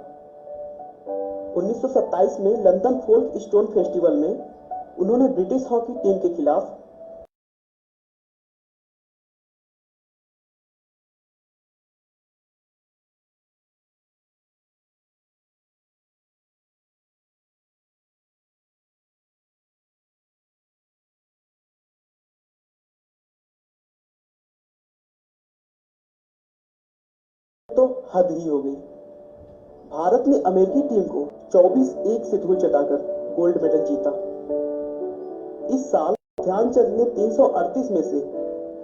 1927 में लंदन फोल्क स्टोन फेस्टिवल में उन्होंने ब्रिटिश हॉकी टीम के खिलाफ तो हद ही हो गई। भारत ने अमेरिकी टीम को 24-1 से धूल चटाकर गोल्ड मेडल जीता। इस साल ध्यानचंद ने 338 में से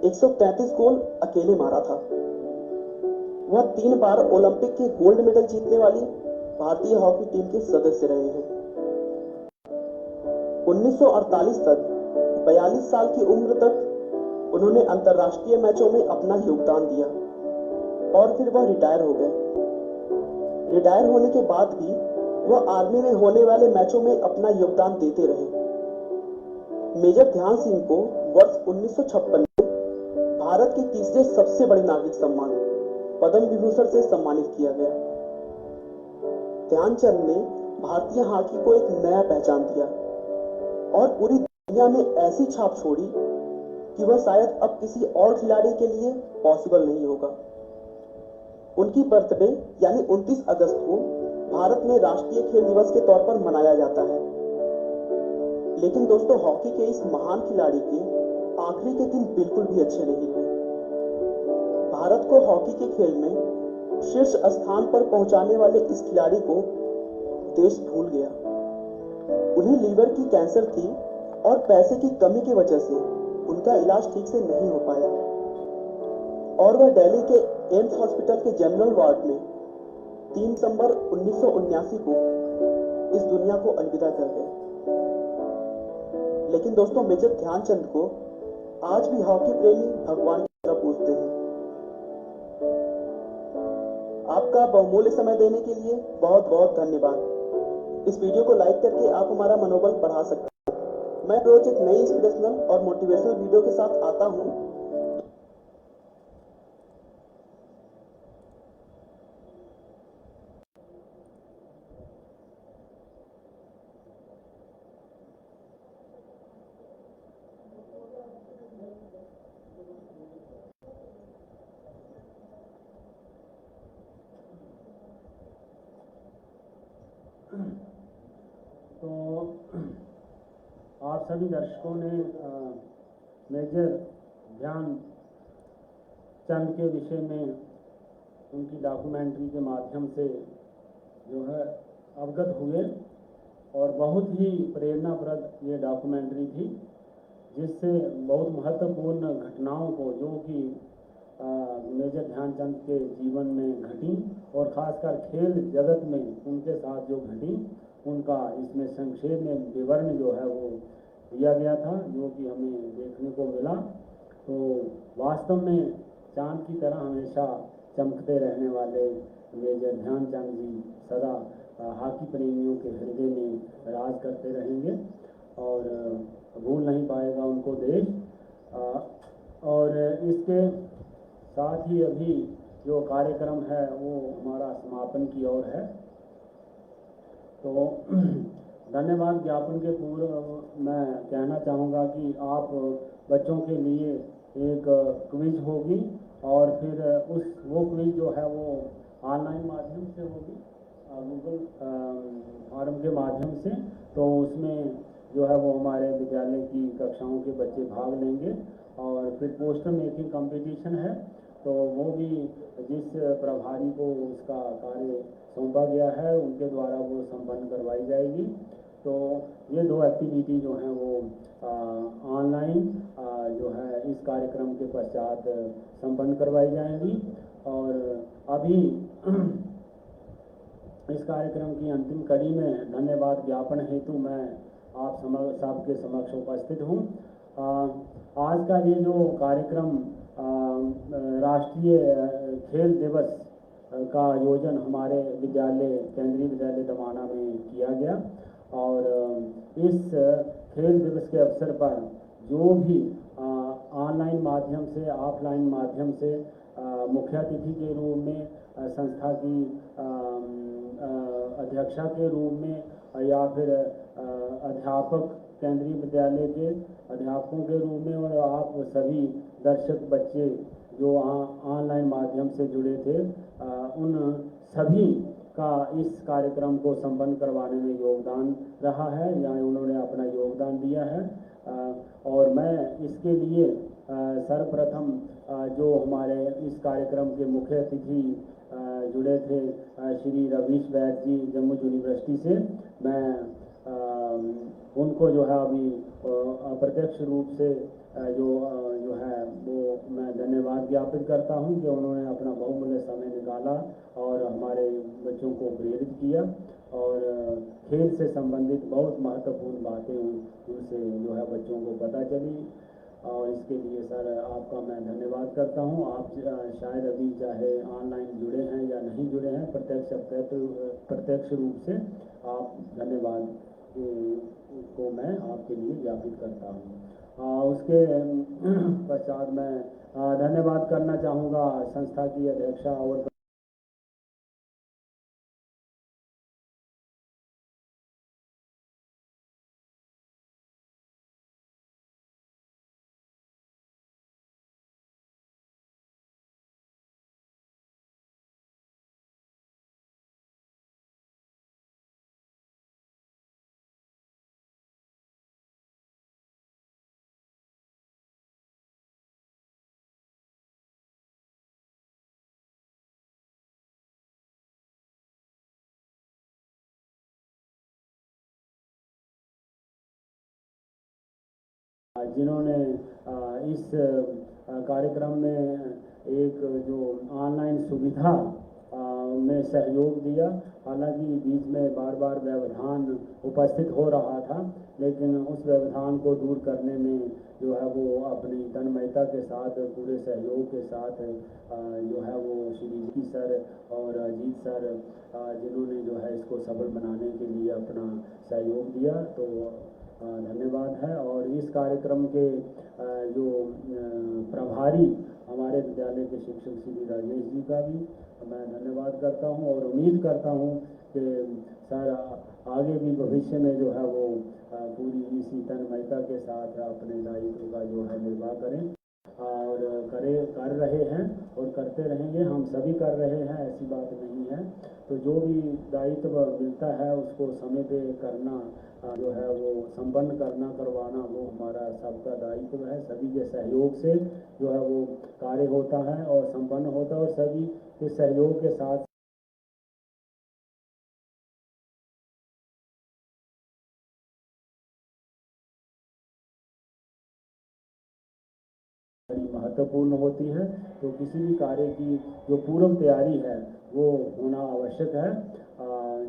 133 गोल अकेले मारा था। वह 3 बार ओलंपिक के गोल्ड मेडल जीतने वाली भारतीय हॉकी टीम के सदस्य रहे हैं। 1948 तक 42 साल की उम्र तक उन्होंने अंतर्राष्ट्रीय मैचों में अपना योगदान दिया और फिर वह रिटायर हो गए। रिटायर होने के बाद भी वह आर्मी में होने वाले मैचों में अपना योगदान देते रहे। मेजर ध्यान सिंह को वर्ष 1956 में भारत के तीसरे सबसे बड़े नागरिक सम्मान पद्म विभूषण से सम्मानित किया गया। ध्यानचंद ने भारतीय हॉकी को एक नया पहचान दिया और पूरी दुनिया में ऐसी छाप छोड़ी कि वह शायद अब किसी और खिलाड़ी के लिए पॉसिबल नहीं होगा। उनकी बर्थडे यानी 29 अगस्त को भारत में राष्ट्रीय खेल दिवस के तौर पर मनाया जाता है। लेकिन दोस्तों, हॉकी के इस महान खिलाड़ी के आखिरी के दिन बिल्कुल भी अच्छे नहीं हुए। भारत को हॉकी के खेल में शीर्ष स्थान पर पहुंचाने वाले इस खिलाड़ी को देश भूल गया। उन्हें लीवर की कैंसर थी और पैसे की कमी की वजह से उनका इलाज ठीक से नहीं हो पाया और वह दिल्ली के एम्स हॉस्पिटल के जनरल वार्ड में 3 दिसंबर 1979 को इस दुनिया को अलविदा कर गए। लेकिन दोस्तों, मेजर ध्यानचंद को आज भी हॉकी प्रेमी भगवान की तरह पूजते हैं। आपका बहुमूल्य समय देने के लिए बहुत बहुत धन्यवाद। इस वीडियो को लाइक करके आप हमारा मनोबल बढ़ा सकते हैं। मैं रोज एक नई इंस्पिरेशनल और मोटिवेशनल वीडियो के साथ आता हूं। तो आप सभी दर्शकों ने मेजर ध्यानचंद के विषय में उनकी डॉक्यूमेंट्री के माध्यम से जो है अवगत हुए और बहुत ही प्रेरणाप्रद ये डॉक्यूमेंट्री थी, जिससे बहुत महत्वपूर्ण घटनाओं को जो कि मेजर ध्यानचंद के जीवन में घटी और खासकर खेल जगत में उनके साथ जो घटी उनका इसमें संक्षेप में विवरण जो है वो दिया गया था, जो कि हमें देखने को मिला। तो वास्तव में चांद की तरह हमेशा चमकते रहने वाले मेजर ध्यानचंद जी सदा हॉकी प्रेमियों के हृदय में राज करते रहेंगे और भूल नहीं पाएगा उनको देश। और इसके साथ ही अभी जो कार्यक्रम है वो हमारा समापन की ओर है। तो धन्यवाद ज्ञापन के पूर्व मैं कहना चाहूँगा कि आप बच्चों के लिए एक क्विज होगी और फिर वो क्विज जो है वो ऑनलाइन माध्यम से होगी, गूगल फॉर्म के माध्यम से। तो उसमें जो है वो हमारे विद्यालय की कक्षाओं के बच्चे भाग लेंगे और फिर पोस्टर मेकिंग कंपटीशन है, तो वो भी जिस प्रभारी को उसका कार्य सौंपा गया है उनके द्वारा वो संपन्न करवाई जाएगी। तो ये 2 एक्टिविटी जो हैं वो ऑनलाइन जो है इस कार्यक्रम के पश्चात संपन्न करवाई जाएंगी। और अभी इस कार्यक्रम की अंतिम कड़ी में धन्यवाद ज्ञापन हेतु मैं आप सबके समक्ष उपस्थित हूँ। आज का ये जो कार्यक्रम राष्ट्रीय खेल दिवस का आयोजन हमारे विद्यालय केंद्रीय विद्यालय दमाना में किया गया और इस खेल दिवस के अवसर पर जो भी ऑनलाइन माध्यम से ऑफलाइन माध्यम से मुख्य अतिथि के रूप में संस्था की अध्यक्षा के रूप में या फिर अध्यापक केंद्रीय विद्यालय के अध्यापकों के रूप में और आप सभी दर्शक बच्चे जो ऑनलाइन माध्यम से जुड़े थे उन सभी का इस कार्यक्रम को संपन्न करवाने में योगदान रहा है, यानी उन्होंने अपना योगदान दिया है। और मैं इसके लिए सर्वप्रथम जो हमारे इस कार्यक्रम के मुख्य अतिथि जुड़े थे श्री रवीश वैद जी जम्मू यूनिवर्सिटी से, मैं उनको जो है अभी अप्रत्यक्ष रूप से जो है वो मैं धन्यवाद ज्ञापित करता हूँ कि उन्होंने अपना बहुमूल्य समय निकाला और हमारे बच्चों को प्रेरित किया और खेल से संबंधित बहुत महत्वपूर्ण बातें उनसे जो है बच्चों को पता चली और इसके लिए सर आपका मैं धन्यवाद करता हूँ। आप शायद अभी चाहे ऑनलाइन जुड़े हैं या नहीं जुड़े हैं, प्रत्यक्ष रूप से आप धन्यवाद को मैं आपके लिए ज्ञापित करता हूँ। उसके पश्चात मैं धन्यवाद करना चाहूँगा संस्था की अध्यक्षा और जिन्होंने इस कार्यक्रम में एक जो ऑनलाइन सुविधा में सहयोग दिया। हालांकि बीच में बार बार व्यवधान उपस्थित हो रहा था, लेकिन उस व्यवधान को दूर करने में जो है वो अपनी तन्मयता के साथ पूरे सहयोग के साथ जो है वो श्री जी सर और अजीत सर जिन्होंने जो है इसको सफल बनाने के लिए अपना सहयोग दिया, तो धन्यवाद है। और इस कार्यक्रम के जो प्रभारी हमारे विद्यालय के शिक्षक श्री राजेश जी का भी मैं धन्यवाद करता हूं और उम्मीद करता हूं कि सर आगे भी भविष्य में जो है वो पूरी इसी तन्मयता के साथ अपने दायित्व का जो है निर्वाह करें और कर रहे हैं और करते रहेंगे। हम सभी कर रहे हैं, ऐसी बात नहीं है। तो जो भी दायित्व मिलता है उसको समय पे करना जो है वो संपन्न करवाना वो हमारा सबका दायित्व है। सभी के सहयोग से जो है वो कार्य होता है और संपन्न होता है और सभी के सहयोग के साथ महत्वपूर्ण होती है। तो किसी भी कार्य की जो पूर्व तैयारी है वो होना आवश्यक है,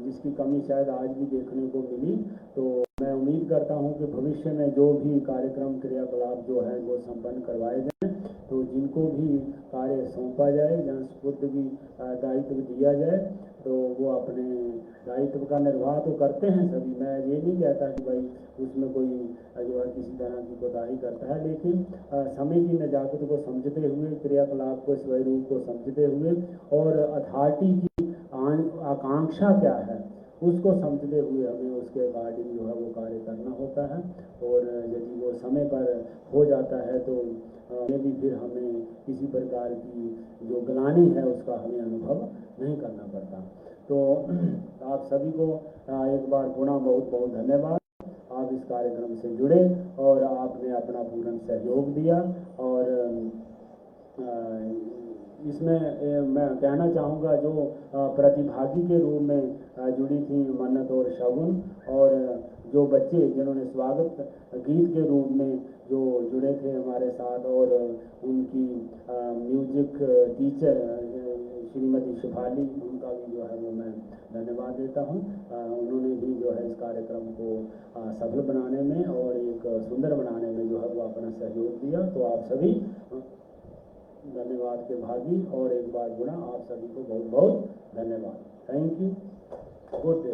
जिसकी कमी शायद आज भी देखने को मिली। तो मैं उम्मीद करता हूं कि भविष्य में जो भी कार्यक्रम क्रियाकलाप जो है वो संपन्न करवाए जाएं, तो जिनको भी कार्य सौंपा जाए या सुपुर्द भी दायित्व दिया जाए तो वो अपने दायित्व का निर्वाह तो करते हैं सभी। मैं ये नहीं कहता कि भाई उसमें कोई जो है किसी तरह की कोताही करता है, लेकिन समय की नजाकत को समझते हुए, क्रियाकलाप को स्वयं रूप को समझते हुए और अथॉरिटी की आकांक्षा क्या है उसको समझते हुए हमें उसके अकॉर्डिंग जो है वो कार्य करना होता है। और यदि वो समय पर हो जाता है तो भी फिर हमें किसी प्रकार की जो ग्लानि है उसका हमें अनुभव नहीं करना पड़ता। तो आप सभी को एक बार पुनः बहुत बहुत धन्यवाद। आप इस कार्यक्रम से जुड़े और आपने अपना पूर्ण सहयोग दिया। और इसमें मैं कहना चाहूँगा जो प्रतिभागी के रूप में जुड़ी थी मन्नत और शगुन, और जो बच्चे जिन्होंने स्वागत गीत के रूप में जो जुड़े थे हमारे साथ, और उनकी म्यूजिक टीचर श्रीमती शिफाली, उनका भी जो है वो मैं धन्यवाद देता हूँ। उन्होंने भी जो है इस कार्यक्रम को सफल बनाने में और एक सुंदर बनाने में जो है वो अपना सहयोग दिया। तो आप सभी धन्यवाद के भागी, और एक बार गुणा आप सभी को बहुत बहुत धन्यवाद। Thank you, good day.